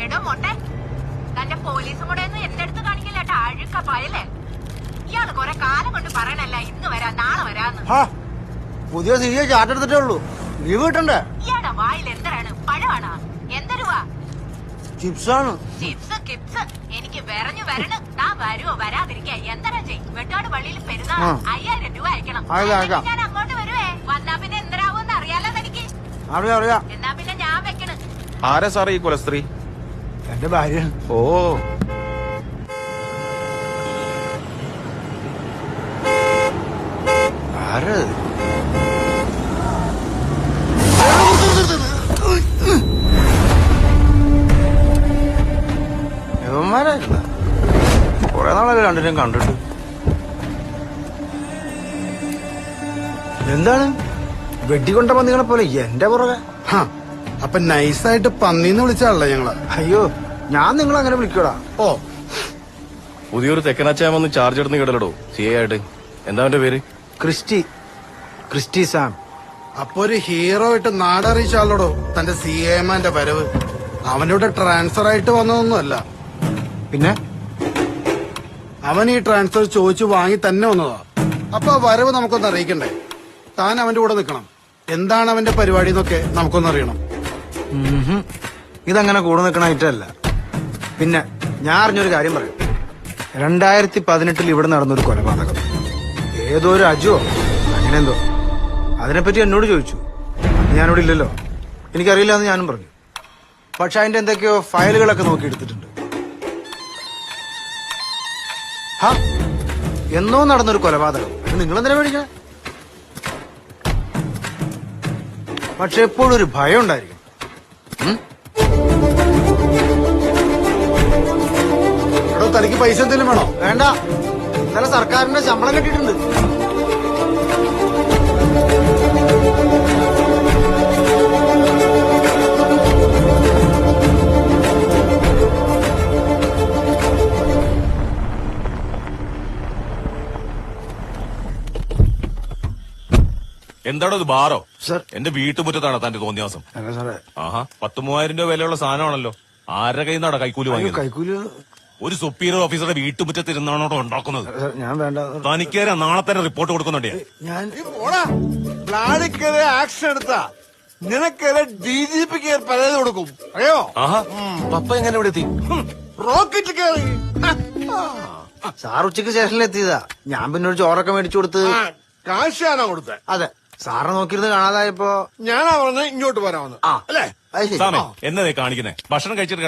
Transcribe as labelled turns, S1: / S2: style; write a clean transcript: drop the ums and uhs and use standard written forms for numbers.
S1: എടോ മോട്ടെ, തന്റെ പോലീസും കൂടെ ഒന്നും എന്റെ അടുത്ത് കാണിക്കില്ലേട്ടാ, അഴുക്ക പയലേ. ഇയാള് കൊറേ കാലം കൊണ്ട് പറയണല്ല ഇന്ന് വരാം നാളെ വരാന്ന്.
S2: പുതിയ സിയെ ചാട്ടെടുത്തിട്ടേ ഉള്ളൂ, ലീവ് കിട്ടണ്ടേ?
S1: ഇയാളുടെ വായിൽ എന്തരാണ്? പഴമാണോ? എന്തരുവാ?
S2: ചിപ്സാണ്.
S1: ചിപ്സ് കിപ്സ് എനിക്ക് വിറഞ്ഞു വരണം. താൻ വരുവോ വരാതിരിക്കാ എന്തരാ ചെയ്യും? വെട്ടാട് പള്ളിയിൽ പെരുന്നാൾ 5000 രൂപ അയക്കണം. ഞാൻ അങ്ങോട്ട് വരുവേ. വന്നാ പിന്നെ എന്തരാവൂന്ന് അറിയാലോ തനിക്ക്.
S2: അറിയാം.
S1: എന്നാ പിന്നെ ഞാൻ വെക്കണ്.
S3: ആരാ സാറേ ഈ കുലസ്ത്രീ?
S2: എന്റെ ഭാര്യ.
S3: ഓ,
S2: ആര്? യവന്മാരായിരുന്ന കൊറേ നാളല്ലേ രണ്ടിനും കണ്ടിട്ട്. എന്താണ് വെട്ടിക്കൊണ്ട പന്നികളെ പോലെ എന്റെ പുറകെ?
S4: അപ്പൊ നൈസായിട്ട് പന്നീന്ന് വിളിച്ചാണല്ലോ ഞങ്ങള്.
S2: അയ്യോ, ഞാൻ നിങ്ങളെ അങ്ങനെ വിളിക്കടാ.
S4: ഓ,
S3: പുതിയൊരു തെക്കനാച്ചാൻ വന്ന് ചാർജ് എടുത്ത് കിടലടോ സി ആയിട്ട്. എന്താ അവന്റെ പേര്?
S2: Christy Sam.
S4: അപ്പൊ ഒരു ഹീറോ ആയിട്ട് നാടറിയിച്ചാളോടോ തന്റെ സി എമാന്റെ വരവ്. അവന്റെ കൂടെ ട്രാൻസ്ഫർ ആയിട്ട് വന്നതൊന്നുമല്ല.
S2: പിന്നെ
S4: അവൻ ഈ ട്രാൻസ്ഫർ ചോദിച്ചു വാങ്ങി തന്നെ വന്നതാ. അപ്പൊ ആ വരവ് നമുക്കൊന്ന് അറിയിക്കണ്ടേ? താൻ അവന്റെ കൂടെ നിൽക്കണം. എന്താണ് അവന്റെ പരിപാടി എന്നൊക്കെ നമുക്കൊന്നറിയണം.
S2: ഇതങ്ങനെ കൂടെ നിൽക്കണ ഐറ്റല്ല. പിന്നെ ഞാൻ അറിഞ്ഞൊരു കാര്യം പറയാം. 2018 ഇവിടെ നടന്നൊരു കൊലപാതകം. ഏതോ ഒരു അജുവോ അങ്ങനെ എന്തോ. അതിനെപ്പറ്റി എന്നോട് ചോദിച്ചു. ഞാനിവിടെ ഇല്ലല്ലോ, എനിക്കറിയില്ല എന്ന് ഞാനും പറഞ്ഞു. പക്ഷെ അതിന്റെ എന്തൊക്കെയോ ഫയലുകളൊക്കെ നോക്കി എടുത്തിട്ടുണ്ട്. എന്നോ നടന്നൊരു കൊലപാതകം. നിങ്ങളെന്തിനാ മേടിക്കണേ? പക്ഷെ എപ്പോഴും ഒരു ഭയം ഉണ്ടായിരിക്കും.
S4: എടോ, തനിക്ക് പൈസ എന്തെങ്കിലും വേണോ?
S2: വേണ്ട, ഇന്നലെ സർക്കാരിന്റെ ശമ്പളം കിട്ടിയിട്ടുണ്ട്.
S3: എന്താണോ ഇത് ബാറോ?
S2: സർ,
S3: എന്റെ വീട്ടുമുറ്റത്താണ് തന്റെ തോന്നിയാസം.
S2: അല്ല സാറേ.
S3: ആഹാ, 10,000-3000 രൂപ വിലയുള്ള സാധനമാണല്ലോ. ആരുടെ കയ്യിൽ നിന്നാണ് കൈക്കൂലി വാങ്ങിയത്?
S2: കൈക്കൂലി
S3: ഒരു സുപ്പീരിയർ ഓഫീസറുടെ വീട്ടുമുറ്റത്ത് ഇരുന്നാണോ ഉണ്ടാക്കുന്നത്?
S2: ഞാൻ വേണ്ട.
S3: തനിക്കേറെ നാളെ തന്നെ റിപ്പോർട്ട് കൊടുക്കുന്നുണ്ടേ.
S2: ഞാൻ
S5: പ്ലാനിക്കെതിരെ ആക്ഷൻ എടുത്താ നിനക്കെതിരെ DGPക്ക് പരാതി കൊടുക്കും. അറിയോ?
S3: ആഹാ, പപ്പ എങ്ങനെ ഇവിടെ എത്തി?
S5: റോക്കറ്റ് കയറി
S2: സാർ ഉച്ചക്ക് സ്റ്റേഷനിലെത്തിയതാ. ഞാൻ പിന്നെ ഒരു ചോറൊക്കെ മേടിച്ചു കൊടുത്ത്.
S5: കാശാണോ കൊടുത്തത്?
S2: അതെ, സാറിനെ നോക്കിയിരുന്ന് കാണാതായപ്പോ
S5: ഞാനാ പറഞ്ഞത് ഇങ്ങോട്ട് വരാമെന്ന്. അല്ലേ?
S2: അത് ശരി.
S3: സാമേ, എന്നതേ കാണിക്കുന്നേ? ഭക്ഷണം കഴിച്ചിട്ട്